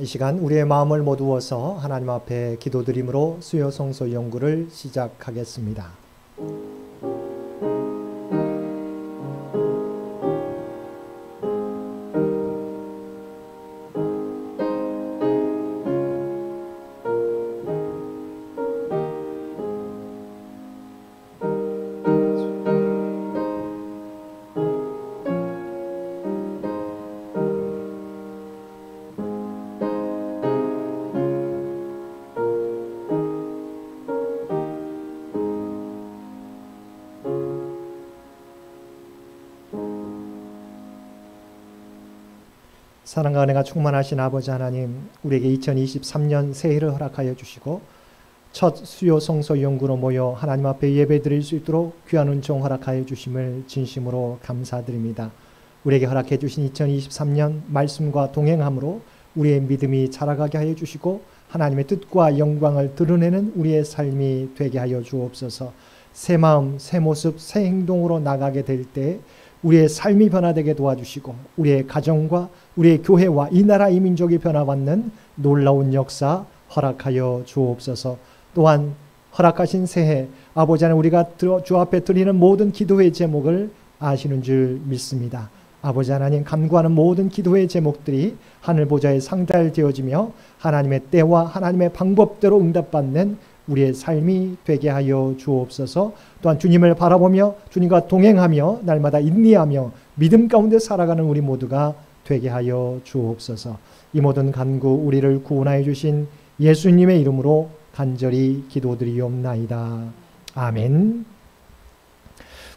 이 시간 우리의 마음을 모두어서 하나님 앞에 기도드림으로 수요 성서 연구를 시작하겠습니다. 사랑과 은혜가 충만하신 아버지 하나님, 우리에게 2023년 새해를 허락하여 주시고 첫 수요 성서 연구로 모여 하나님 앞에 예배드릴 수 있도록 귀한 은총 허락하여 주심을 진심으로 감사드립니다. 우리에게 허락해 주신 2023년 말씀과 동행함으로 우리의 믿음이 자라가게 하여 주시고 하나님의 뜻과 영광을 드러내는 우리의 삶이 되게 하여 주옵소서. 새 마음, 새 모습, 새 행동으로 나가게 될 때 우리의 삶이 변화되게 도와주시고 우리의 가정과 우리의 교회와 이 나라 이 민족이 변화받는 놀라운 역사 허락하여 주옵소서. 또한 허락하신 새해 아버지 하나님, 우리가 주 앞에 드리는 모든 기도의 제목을 아시는 줄 믿습니다. 아버지 하나님, 간구하는 모든 기도의 제목들이 하늘 보좌에 상달되어지며 하나님의 때와 하나님의 방법대로 응답받는 우리의 삶이 되게 하여 주옵소서. 또한 주님을 바라보며 주님과 동행하며 날마다 인내하며 믿음 가운데 살아가는 우리 모두가 되게 하여 주옵소서. 이 모든 간구 우리를 구원하여 주신 예수님의 이름으로 간절히 기도드리옵나이다. 아멘.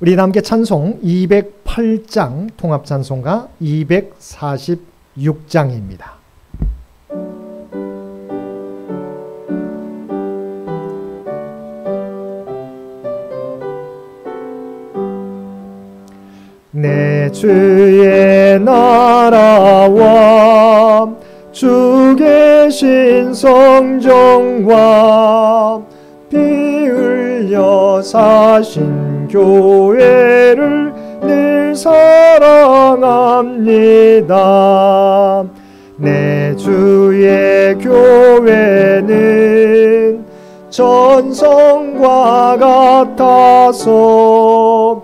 우리 함께 찬송 208장 통합찬송가 246장입니다. 내 주의 나라와 주 계신 성정과 피 흘려 사신 교회를 늘 사랑합니다. 내 주의 교회는 전성과 같아서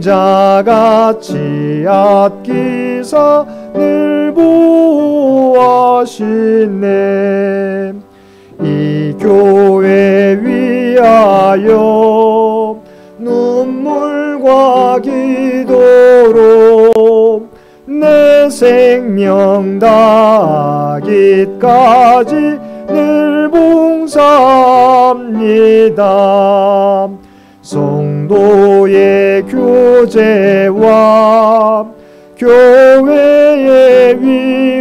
눈동자같이 아끼사 늘 보호하시네. 이 교회 위하여 눈물과 기도로 내 생명 다하기까지 늘 봉사합니다. 성도의 교제와 교회의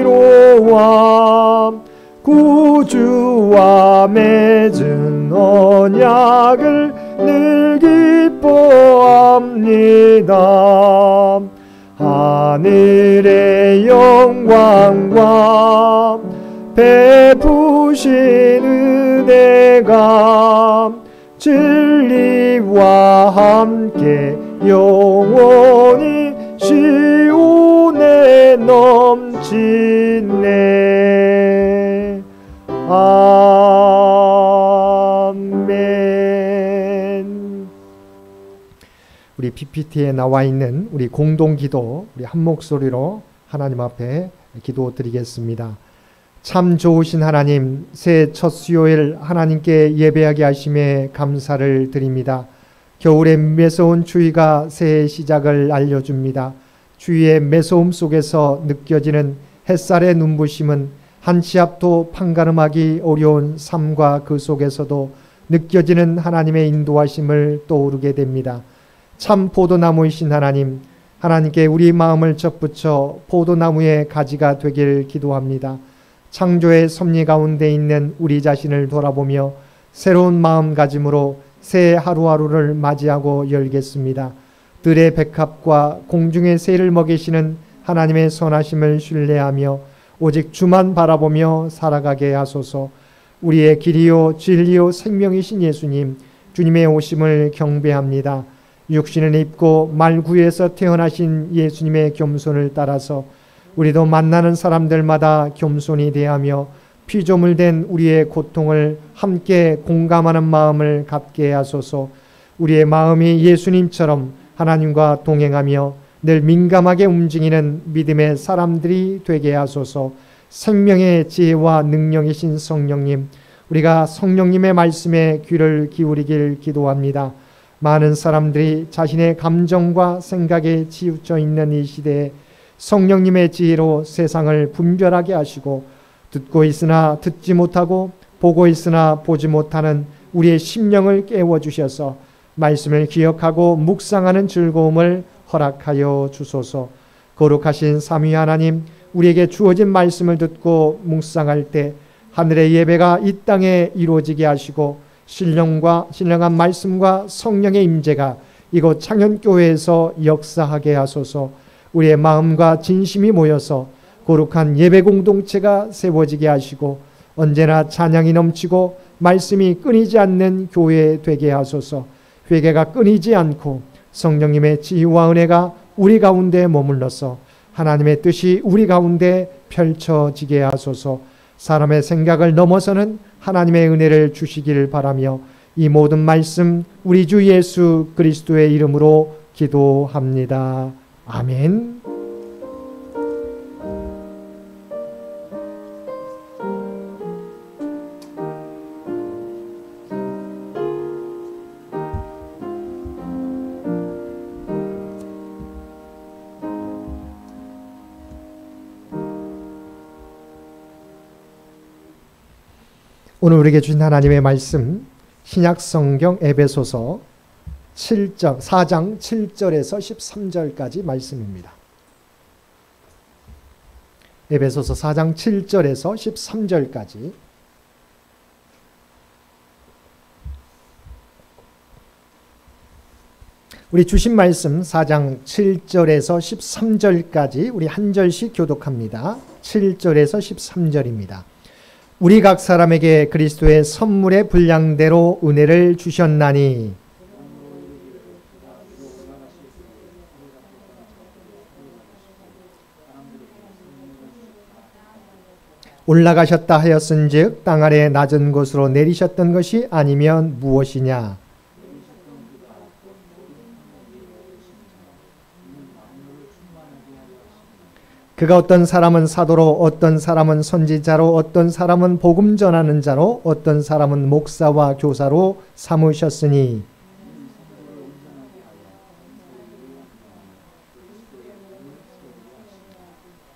위로와 구주와 맺은 언약을 늘 기뻐합니다. 하늘의 영광과 베푸신 은혜가 진리와 함께 영원히 시온에 넘치네. 아멘. 우리 PPT에 나와 있는 우리 공동기도 우리 한 목소리로 하나님 앞에 기도드리겠습니다. 참 좋으신 하나님, 새해 첫 수요일 하나님께 예배하게 하심에 감사를 드립니다. 겨울의 매서운 추위가 새해 시작을 알려줍니다. 추위의 매서움 속에서 느껴지는 햇살의 눈부심은 한 치 앞도 판가름하기 어려운 삶과 그 속에서도 느껴지는 하나님의 인도하심을 떠오르게 됩니다. 참 포도나무이신 하나님, 하나님께 우리 마음을 접붙여 포도나무의 가지가 되길 기도합니다. 창조의 섭리 가운데 있는 우리 자신을 돌아보며 새로운 마음가짐으로 새 하루하루를 맞이하고 열겠습니다. 들의 백합과 공중의 새를 먹이시는 하나님의 선하심을 신뢰하며 오직 주만 바라보며 살아가게 하소서. 우리의 길이요 진리요 생명이신 예수님, 주님의 오심을 경배합니다. 육신을 입고 말구에서 태어나신 예수님의 겸손을 따라서 우리도 만나는 사람들마다 겸손히 대하며 피조물 된 우리의 고통을 함께 공감하는 마음을 갖게 하소서. 우리의 마음이 예수님처럼 하나님과 동행하며 늘 민감하게 움직이는 믿음의 사람들이 되게 하소서. 생명의 지혜와 능력이신 성령님, 우리가 성령님의 말씀에 귀를 기울이길 기도합니다. 많은 사람들이 자신의 감정과 생각에 치우쳐 있는 이 시대에 성령님의 지혜로 세상을 분별하게 하시고 듣고 있으나 듣지 못하고 보고 있으나 보지 못하는 우리의 심령을 깨워주셔서 말씀을 기억하고 묵상하는 즐거움을 허락하여 주소서. 거룩하신 삼위 하나님, 우리에게 주어진 말씀을 듣고 묵상할 때 하늘의 예배가 이 땅에 이루어지게 하시고 신령한 말씀과 성령의 임재가 이곳 창현교회에서 역사하게 하소서. 우리의 마음과 진심이 모여서 거룩한 예배 공동체가 세워지게 하시고 언제나 찬양이 넘치고 말씀이 끊이지 않는 교회 되게 하소서. 회개가 끊이지 않고 성령님의 지혜와 은혜가 우리 가운데 머물러서 하나님의 뜻이 우리 가운데 펼쳐지게 하소서. 사람의 생각을 넘어서는 하나님의 은혜를 주시길 바라며 이 모든 말씀 우리 주 예수 그리스도의 이름으로 기도합니다. 아멘. 오늘 우리에게 주신 하나님의 말씀 신약성경 에베소서 4장 7절에서 13절까지 말씀입니다. 에베소서 4장 7절에서 13절까지 우리 주신 말씀 4장 7절에서 13절까지 우리 한 절씩 교독합니다. 7절에서 13절입니다. 우리 각 사람에게 그리스도의 선물의 분량대로 은혜를 주셨나니 올라가셨다 하였은즉 땅 아래 낮은 곳으로 내리셨던 것이 아니면 무엇이냐. 그가 어떤 사람은 사도로, 어떤 사람은 선지자로, 어떤 사람은 복음 전하는 자로, 어떤 사람은 목사와 교사로 삼으셨으니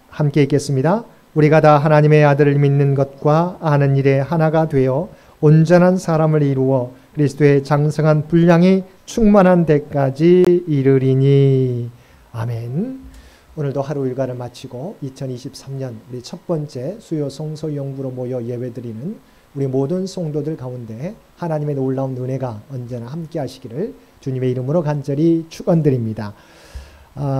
함께 읽겠습니다. 우리가 다 하나님의 아들을 믿는 것과 아는 일에 하나가 되어 온전한 사람을 이루어 그리스도의 장성한 분량이 충만한 데까지 이르리니. 아멘. 오늘도 하루 일과를 마치고 2023년 우리 첫 번째 수요 성소 연구로 모여 예배드리는 우리 모든 성도들 가운데 하나님의 놀라운 은혜가 언제나 함께 하시기를 주님의 이름으로 간절히 축원드립니다.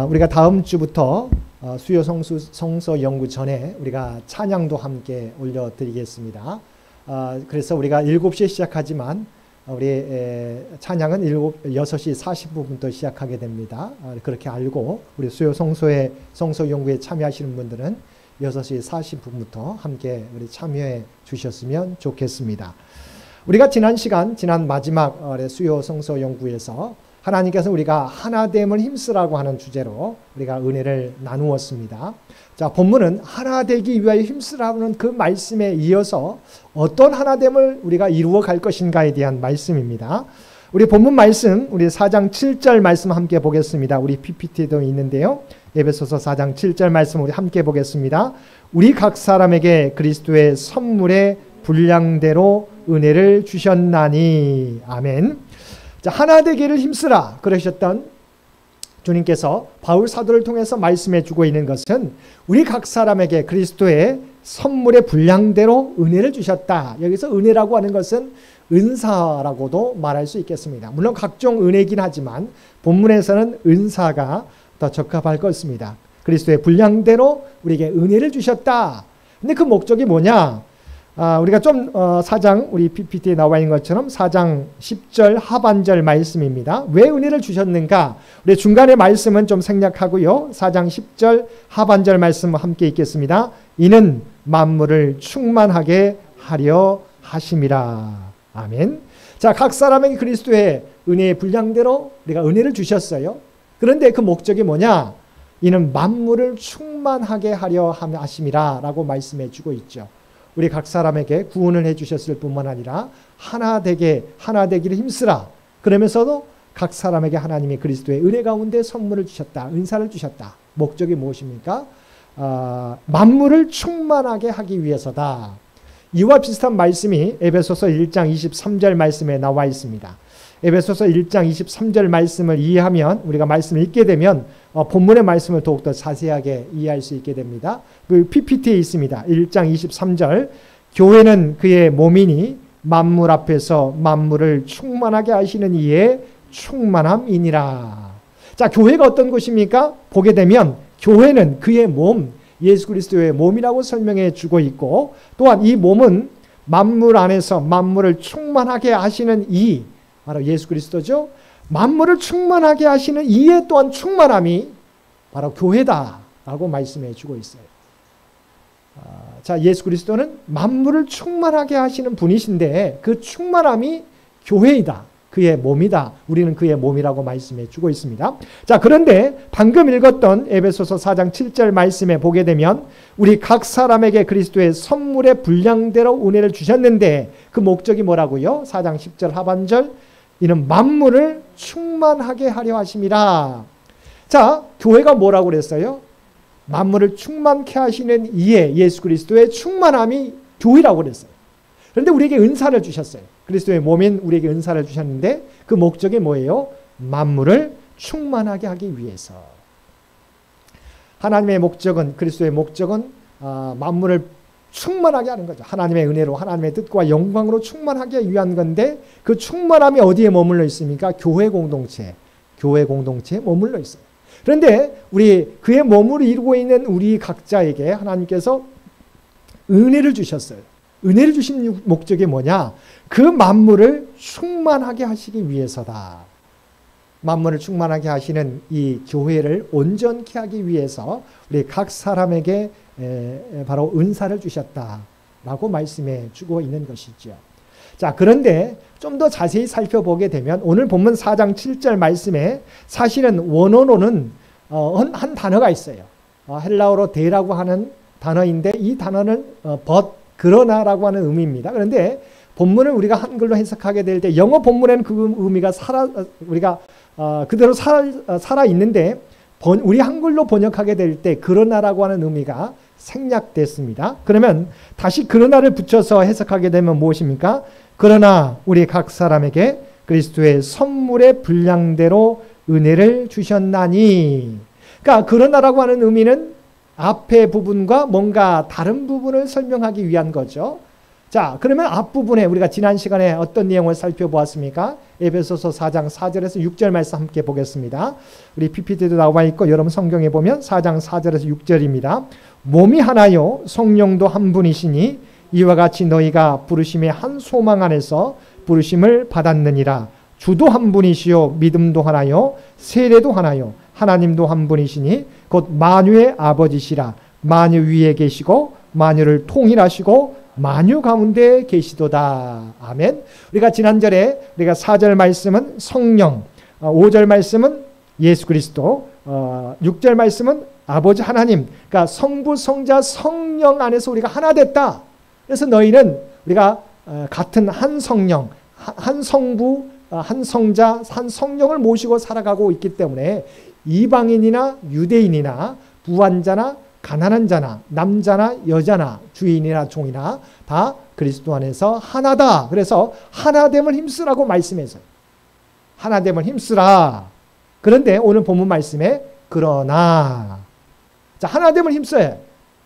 우리가 다음 주부터 수요 성소 연구 전에 우리가 찬양도 함께 올려드리겠습니다. 그래서 우리가 7시에 시작하지만 우리 찬양은 6시 40분부터 시작하게 됩니다. 그렇게 알고 우리 수요 성소의 성소 연구에 참여하시는 분들은 6시 40분부터 함께 우리 참여해 주셨으면 좋겠습니다. 우리가 지난 마지막 수요 성소 연구에서 하나님께서 우리가 하나됨을 힘쓰라고 하는 주제로 우리가 은혜를 나누었습니다. 자, 본문은 하나되기 위하여 힘쓰라는 그 말씀에 이어서 어떤 하나됨을 우리가 이루어 갈 것인가에 대한 말씀입니다. 우리 본문 말씀, 우리 4장 7절 말씀 함께 보겠습니다. 우리 PPT도 있는데요. 에베소서 4장 7절 말씀 우리 함께 보겠습니다. 우리 각 사람에게 그리스도의 선물의 분량대로 은혜를 주셨나니. 아멘. 자, 하나 되기를 힘쓰라 그러셨던 주님께서 바울 사도를 통해서 말씀해 주고 있는 것은 우리 각 사람에게 그리스도의 선물의 분량대로 은혜를 주셨다. 여기서 은혜라고 하는 것은 은사라고도 말할 수 있겠습니다. 물론 각종 은혜이긴 하지만 본문에서는 은사가 더 적합할 것입니다. 그리스도의 분량대로 우리에게 은혜를 주셨다. 근데 그 목적이 뭐냐? 우리가 좀 4장 우리 PPT에 나와 있는 것처럼 4장 10절 하반절 말씀입니다. 왜 은혜를 주셨는가? 우리 중간의 말씀은 좀 생략하고요. 4장 10절 하반절 말씀 함께 읽겠습니다. 이는 만물을 충만하게 하려 하심이라. 아멘. 자, 각 사람에게 그리스도의 은혜의 분량대로 우리가 은혜를 주셨어요. 그런데 그 목적이 뭐냐? 이는 만물을 충만하게 하려 하심이라 라고 말씀해 주고 있죠. 우리 각 사람에게 구원을 해주셨을 뿐만 아니라 하나 되기를 힘쓰라. 그러면서도 각 사람에게 하나님이 그리스도의 은혜 가운데 선물을 주셨다. 은사를 주셨다. 목적이 무엇입니까? 만물을 충만하게 하기 위해서다. 이와 비슷한 말씀이 에베소서 1장 23절 말씀에 나와 있습니다. 에베소서 1장 23절 말씀을 이해하면 우리가 말씀을 읽게 되면 본문의 말씀을 더욱더 자세하게 이해할 수 있게 됩니다. 그 PPT에 있습니다. 1장 23절 교회는 그의 몸이니 만물 앞에서 만물을 충만하게 하시는 이의 충만함이니라. 자, 교회가 어떤 것입니까? 보게 되면 교회는 그의 몸, 예수 그리스도의 몸이라고 설명해 주고 있고 또한 이 몸은 만물 안에서 만물을 충만하게 하시는 이 바로 예수 그리스도죠. 만물을 충만하게 하시는 이의 또한 충만함이 바로 교회다라고 말씀해 주고 있어요. 자, 예수 그리스도는 만물을 충만하게 하시는 분이신데 그 충만함이 교회이다. 그의 몸이다. 우리는 그의 몸이라고 말씀해 주고 있습니다. 자, 그런데 방금 읽었던 에베소서 4장 7절 말씀에 보게 되면 우리 각 사람에게 그리스도의 선물의 분량대로 은혜를 주셨는데 그 목적이 뭐라고요? 4장 10절 하반절 이는 만물을 충만하게 하려 하심이라. 자, 교회가 뭐라고 그랬어요? 만물을 충만케 하시는 이에 예수 그리스도의 충만함이 교회라고 그랬어요. 그런데 우리에게 은사를 주셨어요. 그리스도의 몸인 우리에게 은사를 주셨는데 그 목적이 뭐예요? 만물을 충만하게 하기 위해서. 하나님의 목적은 그리스도의 목적은 만물을 충만하게 하는 거죠. 하나님의 은혜로 하나님의 뜻과 영광으로 충만하게 위한 건데 그 충만함이 어디에 머물러 있습니까? 교회 공동체에 머물러 있어요. 그런데 우리 그의 몸을 이루고 있는 우리 각자에게 하나님께서 은혜를 주셨어요. 은혜를 주신 목적이 뭐냐? 그 만물을 충만하게 하시기 위해서다. 만물을 충만하게 하시는 이 교회를 온전케 하기 위해서 우리 각 사람에게 바로 은사를 주셨다라고 말씀해 주고 있는 것이죠. 자, 그런데 좀 더 자세히 살펴보게 되면 오늘 본문 4장 7절 말씀에 사실은 원어로는 한 단어가 있어요. 헬라어로 데라고 하는 단어인데 이 단어는 그러나라고 하는 의미입니다. 그런데 본문을 우리가 한글로 해석하게 될 때 영어 본문에는 그 의미가 우리가 그대로 살아 있는데 우리 한글로 번역하게 될 때 그러나라고 하는 의미가 생략됐습니다. 그러면 다시 그러나를 붙여서 해석하게 되면 무엇입니까? 그러나 우리 각 사람에게 그리스도의 선물의 분량대로 은혜를 주셨나니. 그러니까 그러나라고 하는 의미는 앞의 부분과 뭔가 다른 부분을 설명하기 위한 거죠. 자, 그러면 앞부분에 우리가 지난 시간에 어떤 내용을 살펴보았습니까? 에베소서 4장 4절에서 6절 말씀 함께 보겠습니다. 우리 PPT도 나와 있고 여러분 성경에 보면 4장 4절에서 6절입니다. 몸이 하나요 성령도 한 분이시니 이와 같이 너희가 부르심의 한 소망 안에서 부르심을 받았느니라. 주도 한 분이시요 믿음도 하나요 세례도 하나요 하나님도 한 분이시니 곧 만유의 아버지시라. 만유 위에 계시고 만유를 통일하시고 만유 가운데 계시도다. 아멘. 우리가 지난절에 우리가 4절 말씀은 성령, 5절 말씀은 예수 그리스도, 6절 말씀은 아버지 하나님. 그러니까 성부, 성자, 성령 안에서 우리가 하나 됐다. 그래서 너희는 우리가 같은 한 성령, 한 성부, 한 성자, 한 성령을 모시고 살아가고 있기 때문에 이방인이나 유대인이나 부한자나 가난한 자나 남자나 여자나 주인이나 종이나 다 그리스도 안에서 하나다. 그래서 하나됨을 힘쓰라고 말씀해서요. 하나됨을 힘쓰라. 그런데 오늘 본문 말씀에 그러나, 자, 하나됨을 힘써야 해.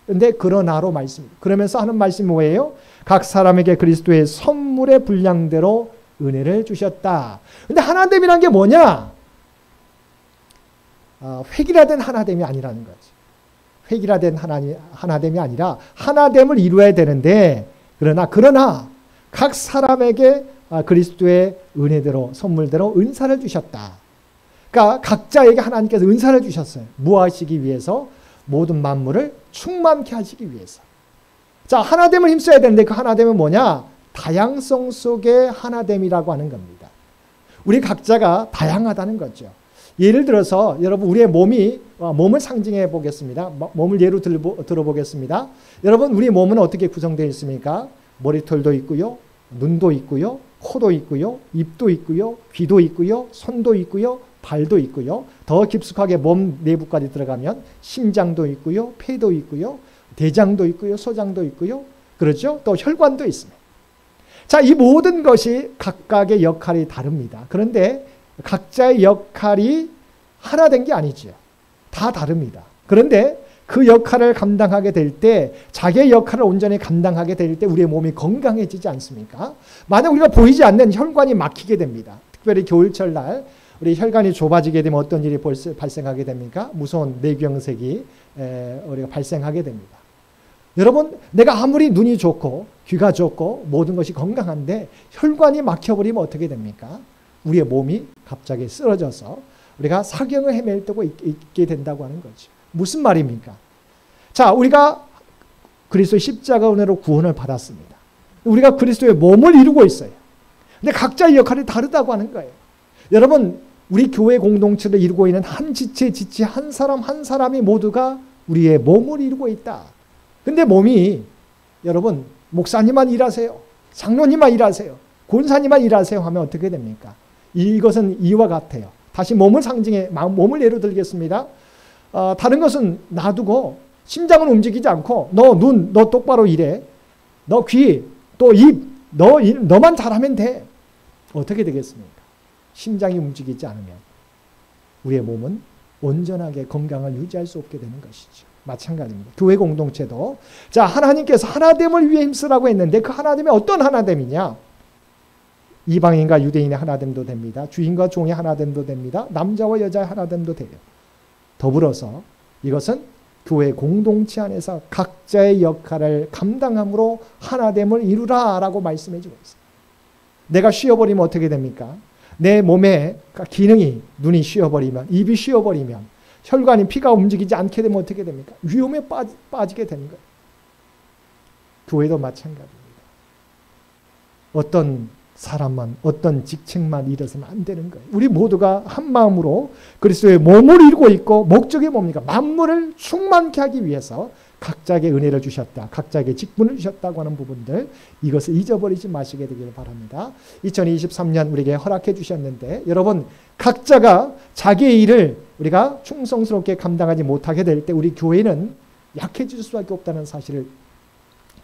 근데 그러나로 말씀. 그러면서 하는 말씀이 뭐예요? 각 사람에게 그리스도의 선물의 분량대로 은혜를 주셨다. 근데 하나됨이란 게 뭐냐? 획일화된 하나됨이 아니라는 거지. 획일화된 하나됨이 아니라 하나됨을 이루어야 되는데, 그러나 각 사람에게 그리스도의 은혜대로, 선물대로 은사를 주셨다. 그러니까 각자에게 하나님께서 은사를 주셨어요. 무엇하시기 위해서? 모든 만물을 충만케 하시기 위해서. 자, 하나됨을 힘써야 되는데 그 하나됨은 뭐냐? 다양성 속의 하나됨이라고 하는 겁니다. 우리 각자가 다양하다는 거죠. 예를 들어서 여러분 우리의 몸을 상징해 보겠습니다. 몸을 예로 들어보겠습니다. 여러분 우리 몸은 어떻게 구성되어 있습니까? 머리털도 있고요. 눈도 있고요. 코도 있고요. 입도 있고요. 귀도 있고요. 손도 있고요. 발도 있고요. 더 깊숙하게 몸 내부까지 들어가면 심장도 있고요. 폐도 있고요. 대장도 있고요. 소장도 있고요. 그렇죠? 또 혈관도 있습니다. 자, 이 모든 것이 각각의 역할이 다릅니다. 그런데 각자의 역할이 하나 된 게 아니죠. 다 다릅니다. 그런데 그 역할을 감당하게 될 때, 자기의 역할을 온전히 감당하게 될 때 우리의 몸이 건강해지지 않습니까? 만약 우리가 보이지 않는 혈관이 막히게 됩니다. 특별히 겨울철 날 우리 혈관이 좁아지게 되면 어떤 일이 발생하게 됩니까? 무서운 뇌경색이 우리가 발생하게 됩니다. 여러분, 내가 아무리 눈이 좋고 귀가 좋고 모든 것이 건강한데 혈관이 막혀버리면 어떻게 됩니까? 우리의 몸이 갑자기 쓰러져서 우리가 사경을 헤맬 때고 있게 된다고 하는 거죠. 무슨 말입니까? 자, 우리가 그리스도의 십자가 은혜로 구원을 받았습니다. 우리가 그리스도의 몸을 이루고 있어요. 근데 각자의 역할이 다르다고 하는 거예요. 여러분, 우리 교회 공동체를 이루고 있는 한 지체 한 사람 한 사람이 모두가 우리의 몸을 이루고 있다. 근데 몸이, 여러분, 목사님만 일하세요, 장로님만 일하세요, 권사님만 일하세요 하면 어떻게 됩니까? 이것은 이와 같아요. 다시 몸을 상징해, 몸을 예로 들겠습니다. 다른 것은 놔두고 심장은 움직이지 않고 너 눈, 너 똑바로 일해, 너 귀, 또 입, 너만 잘하면 돼. 어떻게 되겠습니까? 심장이 움직이지 않으면 우리의 몸은 온전하게 건강을 유지할 수 없게 되는 것이죠. 마찬가지입니다. 교회 공동체도, 자, 하나님께서 하나됨을 위해 힘쓰라고 했는데 그 하나됨이 어떤 하나됨이냐? 이방인과 유대인의 하나됨도 됩니다. 주인과 종의 하나됨도 됩니다. 남자와 여자의 하나됨도 돼요. 더불어서 이것은 교회 공동체 안에서 각자의 역할을 감당함으로 하나됨을 이루라라고 말씀해 주고 있어요. 내가 쉬어버리면 어떻게 됩니까? 내 몸의 기능이, 눈이 쉬어버리면, 입이 쉬어버리면, 혈관이, 피가 움직이지 않게 되면 어떻게 됩니까? 위험에 빠지게 되는 거예요. 교회도 마찬가지입니다. 어떤 사람만, 어떤 직책만 일어서면 안 되는 거예요. 우리 모두가 한 마음으로 그리스도의 몸을 이루고 있고, 목적이 뭡니까? 만물을 충만케 하기 위해서 각자에게 은혜를 주셨다, 각자에게 직분을 주셨다고 하는 부분들, 이것을 잊어버리지 마시게 되기를 바랍니다. 2023년 우리에게 허락해 주셨는데, 여러분 각자가 자기의 일을 우리가 충성스럽게 감당하지 못하게 될 때 우리 교회는 약해질 수밖에 없다는 사실을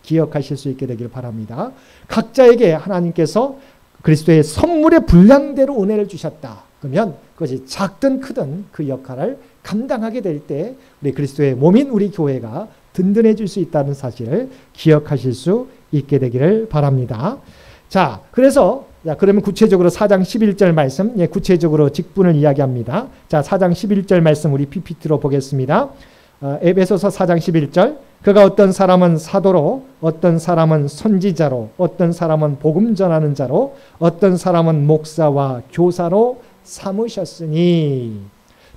기억하실 수 있게 되기를 바랍니다. 각자에게 하나님께서 그리스도의 선물의 분량대로 은혜를 주셨다. 그러면 그것이 작든 크든 그 역할을 감당하게 될 때 우리 그리스도의 몸인 우리 교회가 든든해질 수 있다는 사실을 기억하실 수 있게 되기를 바랍니다. 자, 그러면 구체적으로 4장 11절 말씀, 구체적으로 직분을 이야기합니다. 자, 4장 11절 말씀 우리 PPT로 보겠습니다. 에베소서 4장 11절, 그가 어떤 사람은 사도로, 어떤 사람은 선지자로, 어떤 사람은 복음 전하는 자로, 어떤 사람은 목사와 교사로 삼으셨으니.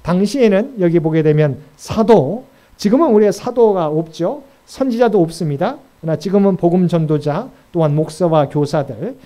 당시에는 여기 보게 되면 사도, 지금은 우리의 사도가 없죠. 선지자도 없습니다. 그러나 지금은 복음 전도자, 또한 목사와 교사들,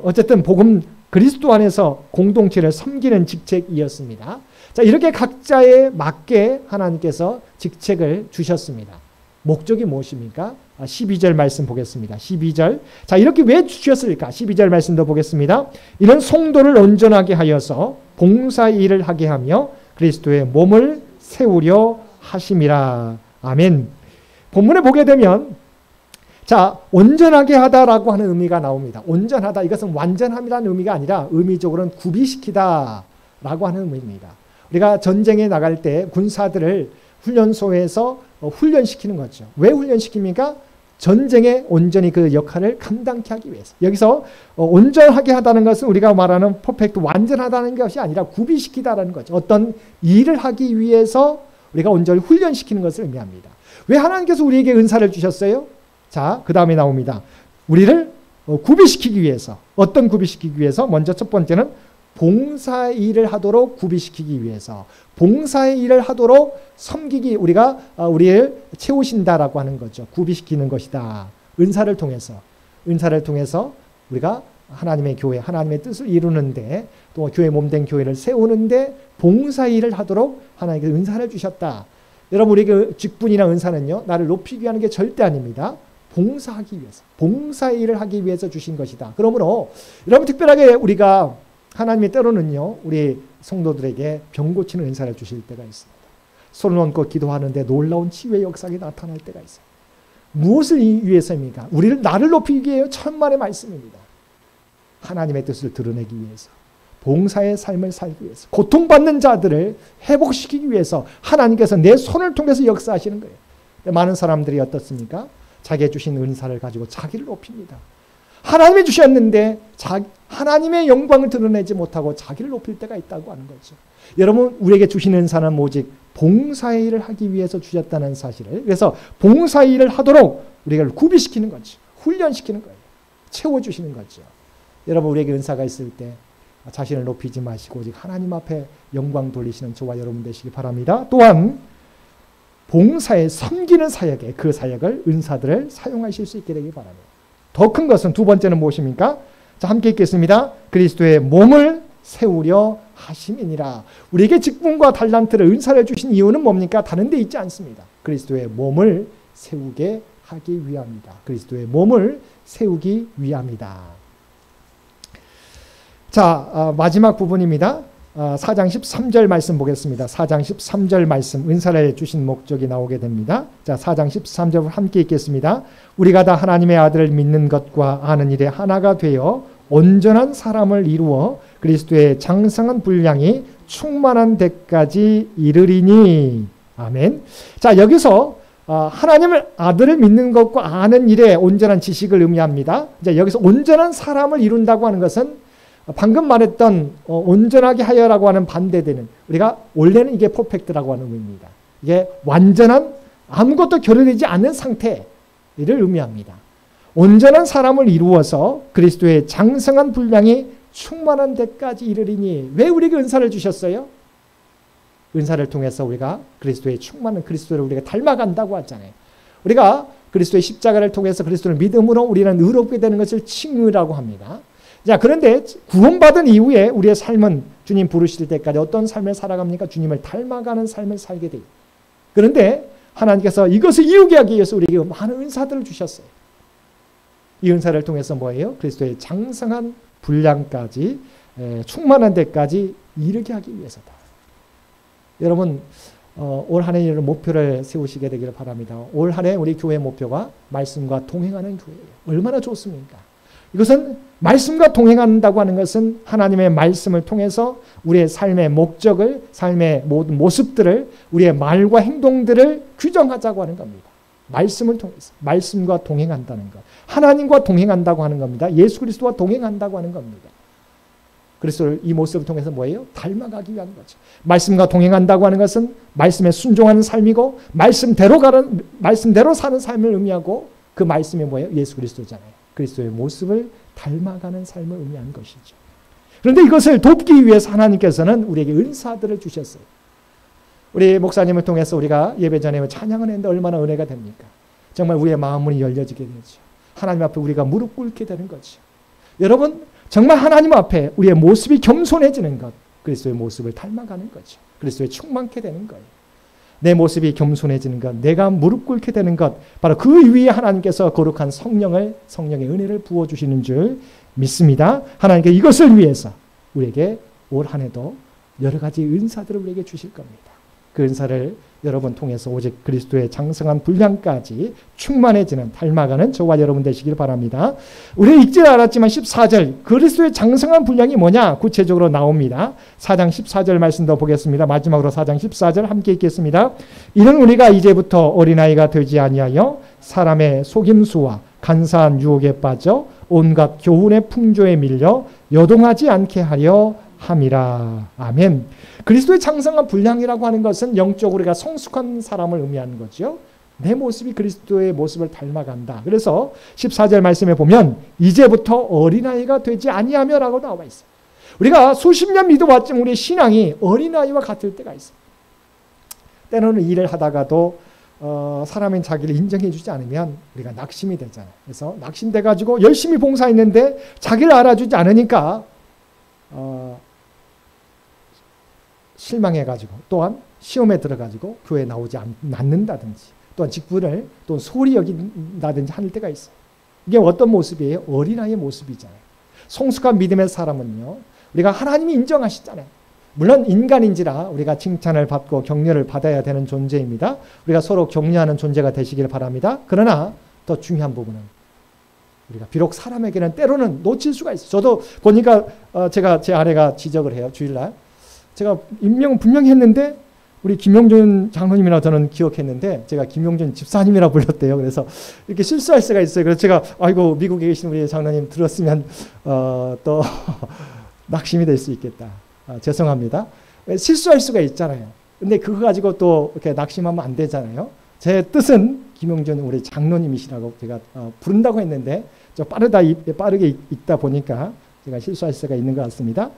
어쨌든 복음 그리스도 안에서 공동체를 섬기는 직책이었습니다. 자, 이렇게 각자에 맞게 하나님께서 직책을 주셨습니다. 목적이 무엇입니까? 12절 말씀 보겠습니다. 12절. 자, 이렇게 왜 주셨을까? 12절 말씀도 보겠습니다. 이런 성도를 온전하게 하여서 봉사 일을 하게 하며 그리스도의 몸을 세우려 하심이라. 아멘. 본문에 보게 되면, 자, 온전하게 하다라고 하는 의미가 나옵니다. 온전하다, 이것은 완전함이라는 의미가 아니라 의미적으로는 구비시키다라고 하는 의미입니다. 우리가 전쟁에 나갈 때 군사들을 훈련소에서 훈련시키는 거죠. 왜 훈련시킵니까? 전쟁에 온전히 그 역할을 감당케 하기 위해서. 여기서 온전하게 하다는 것은 우리가 말하는 퍼펙트, 완전하다는 것이 아니라 구비시키다라는 거죠. 어떤 일을 하기 위해서 우리가 온전히 훈련시키는 것을 의미합니다. 왜 하나님께서 우리에게 은사를 주셨어요? 자, 그 다음에 나옵니다. 우리를 구비시키기 위해서. 어떤 구비시키기 위해서? 먼저 첫 번째는 봉사의 일을 하도록 구비시키기 위해서. 봉사의 일을 하도록 섬기기, 우리를 채우신다라고 하는 거죠. 구비시키는 것이다. 은사를 통해서 우리가 하나님의 교회, 하나님의 뜻을 이루는데, 또 교회 몸된 교회를 세우는데 봉사의 일을 하도록 하나님께서 은사를 주셨다. 여러분, 우리에게 직분이나 은사는요, 나를 높이기 위한 게 절대 아닙니다. 봉사하기 위해서, 봉사의 일을 하기 위해서 주신 것이다. 그러므로 여러분, 특별하게 우리가 하나님이 때로는요, 우리 성도들에게 병 고치는 은사를 주실 때가 있습니다. 손을 얹고 기도하는데 놀라운 치유의 역사가 나타날 때가 있어요. 무엇을 위해서입니까? 나를 높이기 위해 천만의 말씀입니다. 하나님의 뜻을 드러내기 위해서, 봉사의 삶을 살기 위해서, 고통받는 자들을 회복시키기 위해서 하나님께서 내 손을 통해서 역사하시는 거예요. 많은 사람들이 어떻습니까? 자기의 주신 은사를 가지고 자기를 높입니다. 하나님이 주셨는데 하나님의 영광을 드러내지 못하고 자기를 높일 때가 있다고 하는 거죠. 여러분, 우리에게 주신 은사는 오직 봉사의 일을 하기 위해서 주셨다는 사실을, 그래서 봉사의 일을 하도록 우리가 구비시키는 거죠. 훈련시키는 거예요. 채워주시는 거죠. 여러분, 우리에게 은사가 있을 때 자신을 높이지 마시고 오직 하나님 앞에 영광 돌리시는 저와 여러분 되시기 바랍니다. 또한 봉사에 섬기는 사역에, 그 사역을, 은사들을 사용하실 수 있게 되기 바랍니다. 더 큰 것은 두 번째는 무엇입니까? 자, 함께 읽겠습니다. 그리스도의 몸을 세우려 하심이니라. 우리에게 직분과 달란트를, 은사를 주신 이유는 뭡니까? 다른 데 있지 않습니다. 그리스도의 몸을 세우게 하기 위함이다. 그리스도의 몸을 세우기 위함이다. 자, 마지막 부분입니다. 4장 13절 말씀 보겠습니다. 4장 13절 말씀, 은사를 주신 목적이 나오게 됩니다. 자, 4장 13절 함께 읽겠습니다. 우리가 다 하나님의 아들을 믿는 것과 아는 일에 하나가 되어 온전한 사람을 이루어 그리스도의 장성한 분량이 충만한 데까지 이르리니. 아멘. 자, 여기서 하나님을 아들을 믿는 것과 아는 일에 온전한 지식을 의미합니다. 자, 여기서 온전한 사람을 이룬다고 하는 것은 방금 말했던 온전하게 하여라고 하는 반대되는, 우리가 원래는 이게 퍼펙트라고 하는 의미입니다. 이게 완전한, 아무것도 결여되지 않는 상태를 의미합니다. 온전한 사람을 이루어서 그리스도의 장성한 분량이 충만한 데까지 이르리니. 왜 우리에게 은사를 주셨어요? 은사를 통해서 우리가 그리스도의 충만한 그리스도를 우리가 닮아간다고 하잖아요. 우리가 그리스도의 십자가를 통해서 그리스도를 믿음으로 우리는 의롭게 되는 것을 칭의라고 합니다. 자, 그런데 구원받은 이후에 우리의 삶은 주님 부르실 때까지 어떤 삶을 살아갑니까? 주님을 닮아가는 삶을 살게 돼요. 그런데 하나님께서 이것을 이루게 하기 위해서 우리에게 많은 은사들을 주셨어요. 이 은사를 통해서 뭐예요? 그리스도의 장성한 분량까지, 충만한 데까지 이르게 하기 위해서다. 여러분, 올 한 해의 목표를 세우시게 되기를 바랍니다. 올 한 해 우리 교회 목표가 말씀과 동행하는 교회예요. 얼마나 좋습니까? 이것은 말씀과 동행한다고 하는 것은 하나님의 말씀을 통해서 우리의 삶의 목적을, 삶의 모든 모습들을, 우리의 말과 행동들을 규정하자고 하는 겁니다. 말씀을 통해서, 말씀과 동행한다는 것, 하나님과 동행한다고 하는 겁니다. 예수 그리스도와 동행한다고 하는 겁니다. 그리스도를 이 모습을 통해서 뭐예요? 닮아가기 위한 거죠. 말씀과 동행한다고 하는 것은 말씀에 순종하는 삶이고, 말씀대로 사는 삶을 의미하고, 그 말씀이 뭐예요? 예수 그리스도잖아요. 그리스도의 모습을 닮아가는 삶을 의미하는 것이죠. 그런데 이것을 돕기 위해서 하나님께서는 우리에게 은사들을 주셨어요. 우리 목사님을 통해서 우리가 예배 전에 찬양을 했는데 얼마나 은혜가 됩니까? 정말 우리의 마음문이 열려지게 되죠. 하나님 앞에 우리가 무릎 꿇게 되는 거죠. 여러분, 정말 하나님 앞에 우리의 모습이 겸손해지는 것, 그리스도의 모습을 닮아가는 거죠. 그리스도에 충만케 되는 거예요. 내 모습이 겸손해지는 것, 내가 무릎 꿇게 되는 것, 바로 그 위에 하나님께서 거룩한 성령의 은혜를 부어주시는 줄 믿습니다. 하나님께 이것을 위해서 우리에게 올 한 해도 여러 가지 은사들을 우리에게 주실 겁니다. 그 은사를 여러분 통해서 오직 그리스도의 장성한 분량까지 충만해지는 닮아가는 저와 여러분 되시길 바랍니다. 우리 읽지 않았지만 14절 그리스도의 장성한 분량이 뭐냐 구체적으로 나옵니다. 4장 14절 말씀도 보겠습니다. 마지막으로 4장 14절 함께 읽겠습니다. 이는 우리가 이제부터 어린아이가 되지 아니하여 사람의 속임수와 간사한 유혹에 빠져 온갖 교훈의 풍조에 밀려 요동하지 않게 하려 함이라. 아멘. 그리스도의 장성한 분량이라고 하는 것은 영적으로 우리가 성숙한 사람을 의미하는 거죠. 내 모습이 그리스도의 모습을 닮아간다. 그래서 14절 말씀에 보면 이제부터 어린아이가 되지 아니하며 라고 나와 있어요. 우리가 수십 년 믿어왔지만 우리의 신앙이 어린아이와 같을 때가 있어요. 때로는 일을 하다가도 사람이 자기를 인정해 주지 않으면 우리가 낙심이 되잖아요. 그래서 낙심돼 가지고 열심히 봉사했는데 자기를 알아주지 않으니까 실망해가지고 또한 시험에 들어가지고 교회에 나오지 않는다든지 또한 직분을 또 소홀히 여긴다든지 할 때가 있어요. 이게 어떤 모습이에요? 어린아이의 모습이잖아요. 성숙한 믿음의 사람은요. 우리가 하나님이 인정하시잖아요. 물론 인간인지라 우리가 칭찬을 받고 격려를 받아야 되는 존재입니다. 우리가 서로 격려하는 존재가 되시길 바랍니다. 그러나 더 중요한 부분은 우리가 비록 사람에게는 때로는 놓칠 수가 있어요. 저도 보니까 제가 제 아내가 지적을 해요. 주일날. 제가 임명은 분명히 했는데 우리 김용준 장로님이라고 저는 기억했는데 제가 김용준 집사님이라고 불렀대요. 그래서 이렇게 실수할 수가 있어요. 그래서 제가 아이고 미국에 계신 우리 장로님 들었으면 또 낙심이 될 수 있겠다. 죄송합니다. 실수할 수가 있잖아요. 근데 그거 가지고 또 이렇게 낙심하면 안 되잖아요. 제 뜻은 김용준 우리 장로님이시라고 제가 부른다고 했는데 좀 빠르게 읽다 보니까 제가 실수할 수가 있는 것 같습니다.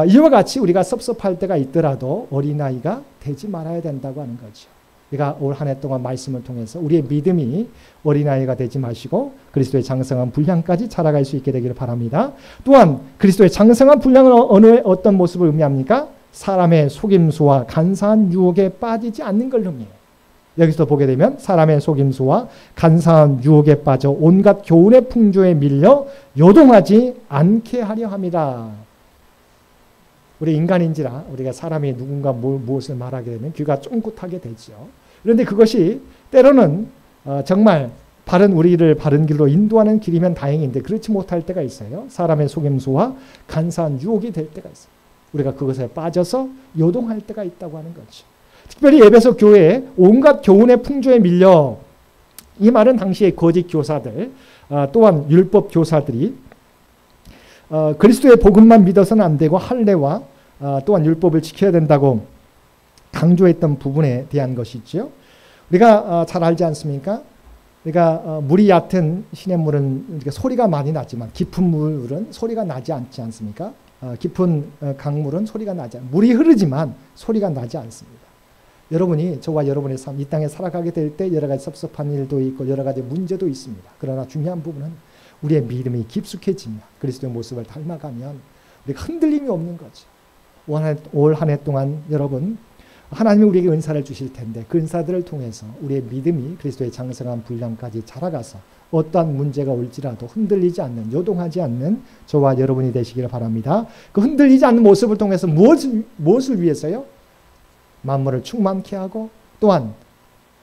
이와 같이 우리가 섭섭할 때가 있더라도 어린아이가 되지 말아야 된다고 하는 거죠. 우리가 올 한 해 동안 말씀을 통해서 우리의 믿음이 어린아이가 되지 마시고 그리스도의 장성한 분량까지 자라갈 수 있게 되기를 바랍니다. 또한 그리스도의 장성한 분량은 어떤 모습을 의미합니까? 사람의 속임수와 간사한 유혹에 빠지지 않는 걸 의미해요. 여기서 보게 되면 사람의 속임수와 간사한 유혹에 빠져 온갖 교훈의 풍조에 밀려 요동하지 않게 하려 합니다. 우리 인간인지라 우리가 사람이 누군가 무엇을 말하게 되면 귀가 쫑긋하게 되죠. 그런데 그것이 때로는 정말 우리를 바른 길로 인도하는 길이면 다행인데 그렇지 못할 때가 있어요. 사람의 속임수와 간사한 유혹이 될 때가 있어요. 우리가 그것에 빠져서 요동할 때가 있다고 하는 거죠. 특별히 에베소 교회에 온갖 교훈의 풍조에 밀려 이 말은 당시의 거짓 교사들 또한 율법 교사들이 그리스도의 복음만 믿어서는 안 되고 할례와 또한 율법을 지켜야 된다고 강조했던 부분에 대한 것이죠. 우리가 잘 알지 않습니까? 우리가 물이 얕은 시냇물은 소리가 많이 나지만 깊은 물은 소리가 나지 않지 않습니까? 깊은 강물은 소리가 나지 않습니다. 물이 흐르지만 소리가 나지 않습니다. 여러분이 저와 여러분의 삶, 이 땅에 살아가게 될 때 여러 가지 섭섭한 일도 있고 여러 가지 문제도 있습니다. 그러나 중요한 부분은 우리의 믿음이 깊숙해지며 그리스도의 모습을 닮아가면 우리가 흔들림이 없는 거죠. 올 한 해 동안 여러분 하나님이 우리에게 은사를 주실 텐데 그 은사들을 통해서 우리의 믿음이 그리스도의 장성한 분량까지 자라가서 어떠한 문제가 올지라도 흔들리지 않는 요동하지 않는 저와 여러분이 되시기를 바랍니다. 그 흔들리지 않는 모습을 통해서 무엇을 위해서요? 만물을 충만케 하고 또한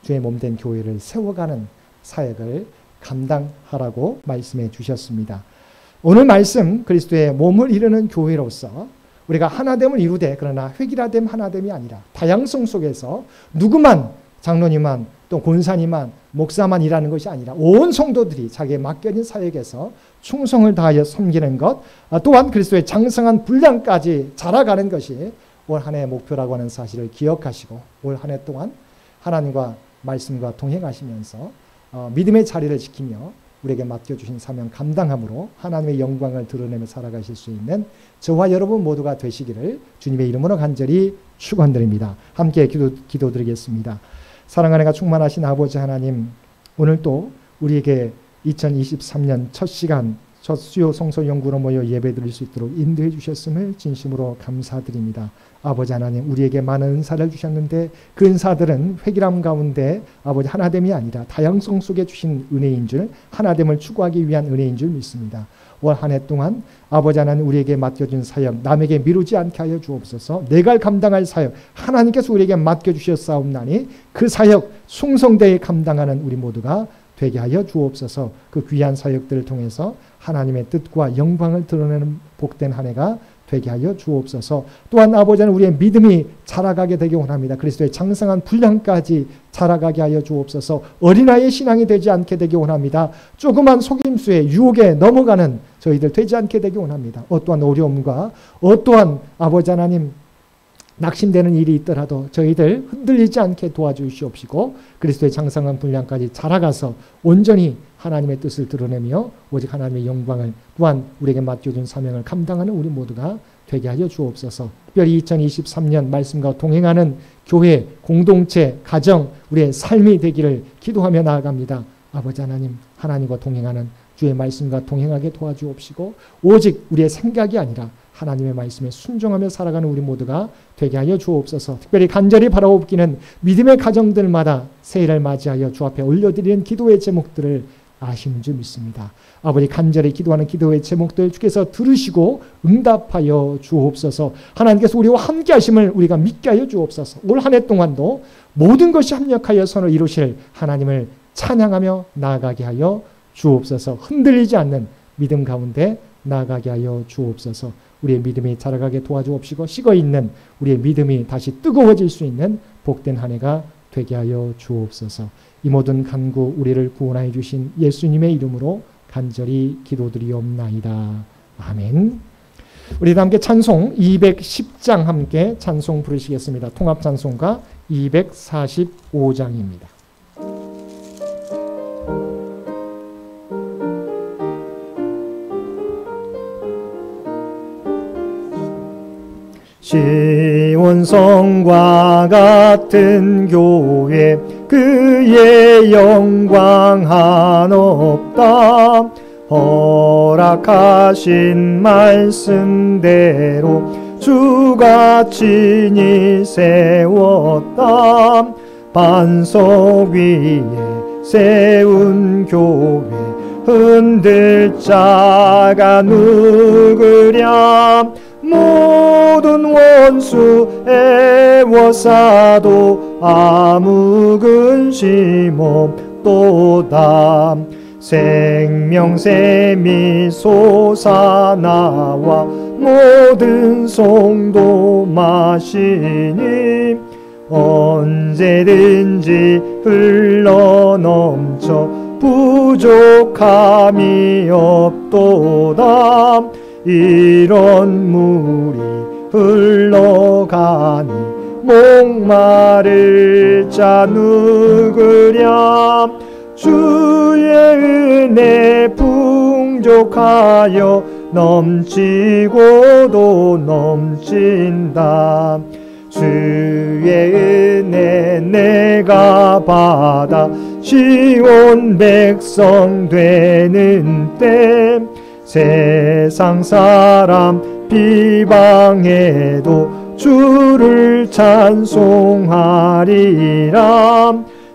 주의 몸된 교회를 세워가는 사역을 감당하라고 말씀해 주셨습니다. 오늘 말씀 그리스도의 몸을 이루는 교회로서 우리가 하나됨을 이루되 그러나 획일화됨 하나됨이 아니라 다양성 속에서 누구만 장로님만 또 권사님만 목사만 일하는 것이 아니라 온 성도들이 자기의 맡겨진 사역에서 충성을 다하여 섬기는 것 또한 그리스도의 장성한 분량까지 자라가는 것이 올 한 해의 목표라고 하는 사실을 기억하시고 올 한 해 동안 하나님과 말씀과 동행하시면서 믿음의 자리를 지키며 우리에게 맡겨주신 사명 감당함으로 하나님의 영광을 드러내며 살아가실 수 있는 저와 여러분 모두가 되시기를 주님의 이름으로 간절히 축원드립니다. 함께 기도드리겠습니다. 사랑하는 가 충만하신 아버지 하나님, 오늘 또 우리에게 2023년 첫 시간 첫 수요 성소 연구로 모여 예배드릴 수 있도록 인도해 주셨음을 진심으로 감사드립니다. 아버지 하나님, 우리에게 많은 은사를 주셨는데 그 은사들은 획일함 가운데 아버지 하나됨이 아니라 다양성 속에 주신 은혜인 줄, 하나됨을 추구하기 위한 은혜인 줄 믿습니다. 올 한 해 동안 아버지 하나님, 우리에게 맡겨준 사역 남에게 미루지 않게 하여 주옵소서. 내가 감당할 사역 하나님께서 우리에게 맡겨주셨사옵나니 그 사역 충성되게 감당하는 우리 모두가 되게 하여 주옵소서. 그 귀한 사역들을 통해서 하나님의 뜻과 영광을 드러내는 복된 한 해가 되게 하여 주옵소서. 또한 아버지 하나님, 우리의 믿음이 자라가게 되기 원합니다. 그리스도의 장성한 분량까지 자라가게 하여 주옵소서. 어린아이의 신앙이 되지 않게 되기 원합니다. 조그만 속임수에 유혹에 넘어가는 저희들 되지 않게 되기 원합니다. 어떠한 어려움과 어떠한 아버지 하나님 낙심되는 일이 있더라도 저희들 흔들리지 않게 도와주시옵시고 그리스도의 장성한 분량까지 자라가서 온전히 하나님의 뜻을 드러내며 오직 하나님의 영광을 또한 우리에게 맡겨준 사명을 감당하는 우리 모두가 되게 하여 주옵소서. 특별히 2023년 말씀과 동행하는 교회, 공동체, 가정, 우리의 삶이 되기를 기도하며 나아갑니다. 아버지 하나님, 하나님과 동행하는 주의 말씀과 동행하게 도와주옵시고 오직 우리의 생각이 아니라 하나님의 말씀에 순종하며 살아가는 우리 모두가 되게 하여 주옵소서. 특별히 간절히 바라옵기는 믿음의 가정들마다 새해를 맞이하여 주 앞에 올려드리는 기도의 제목들을 아시는 줄 믿습니다. 아버지, 간절히 기도하는 기도의 제목들 주께서 들으시고 응답하여 주옵소서. 하나님께서 우리와 함께 하심을 우리가 믿게 하여 주옵소서. 올 한 해 동안도 모든 것이 합력하여 선을 이루실 하나님을 찬양하며 나아가게 하여 주옵소서. 흔들리지 않는 믿음 가운데 나아가게 하여 주옵소서. 우리의 믿음이 자라가게 도와주옵시고 식어있는 우리의 믿음이 다시 뜨거워질 수 있는 복된 한 해가 되게 하여 주옵소서. 이 모든 간구 우리를 구원하여 주신 예수님의 이름으로 간절히 기도드리옵나이다. 아멘. 우리 다 함께 찬송 210장 함께 찬송 부르시겠습니다. 통합찬송가 245장입니다. 시온성과 같은 교회 그의 영광 한없다. 허락하신 말씀대로 주가 친히 세웠다. 반석 위에 세운 교회 흔들 자가 누구랴. 모든 원수 애워싸도 아무 근심 없도다. 생명샘이 솟아나와 모든 성도 마시니 언제든지 흘러넘쳐 부족함이 없도다. 이런 물이 흘러가니 목마를 자 누구랴. 주의 은혜 풍족하여 넘치고도 넘친다. 주의 은혜 내가 받아 시온 백성 되는 때 세상 사람 비방해도 주를 찬송하리라.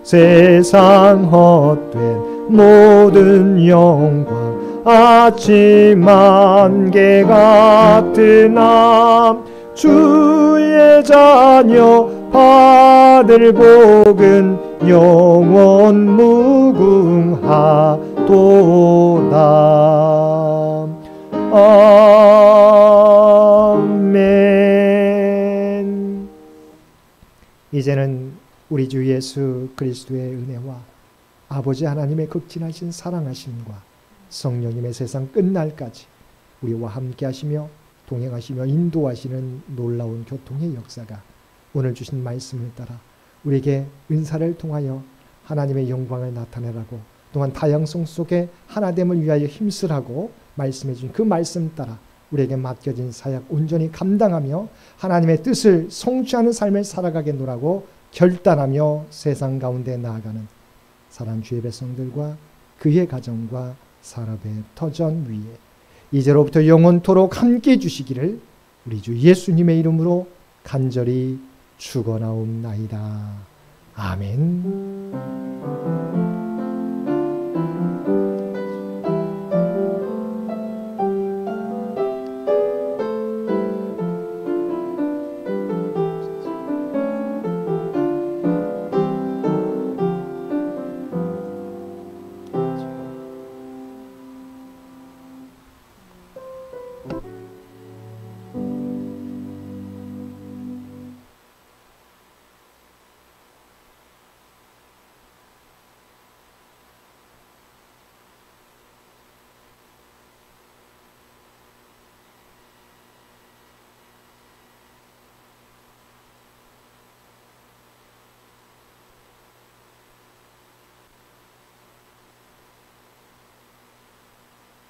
세상 헛된 모든 영광 아침 안개 같으나 주의 자녀 받을 복은 영원 무궁하도다. 아멘. 이제는 우리 주 예수 그리스도의 은혜와 아버지 하나님의 극진하신 사랑하심과 성령님의 세상 끝날까지 우리와 함께 하시며 동행하시며 인도하시는 놀라운 교통의 역사가 오늘 주신 말씀을 따라 우리에게 은사를 통하여 하나님의 영광을 나타내라고 또한 다양성 속에 하나됨을 위하여 힘쓰라고 말씀해 주신 그 말씀 따라 우리에게 맡겨진 사역 온전히 감당하며 하나님의 뜻을 성취하는 삶을 살아가겠노라고 결단하며 세상 가운데 나아가는 사랑 주의 백성들과 그의 가정과 산업의 터전 위에 이제로부터 영원토록 함께 해주시기를 우리 주 예수님의 이름으로 간절히 축원하옵나이다. 아멘.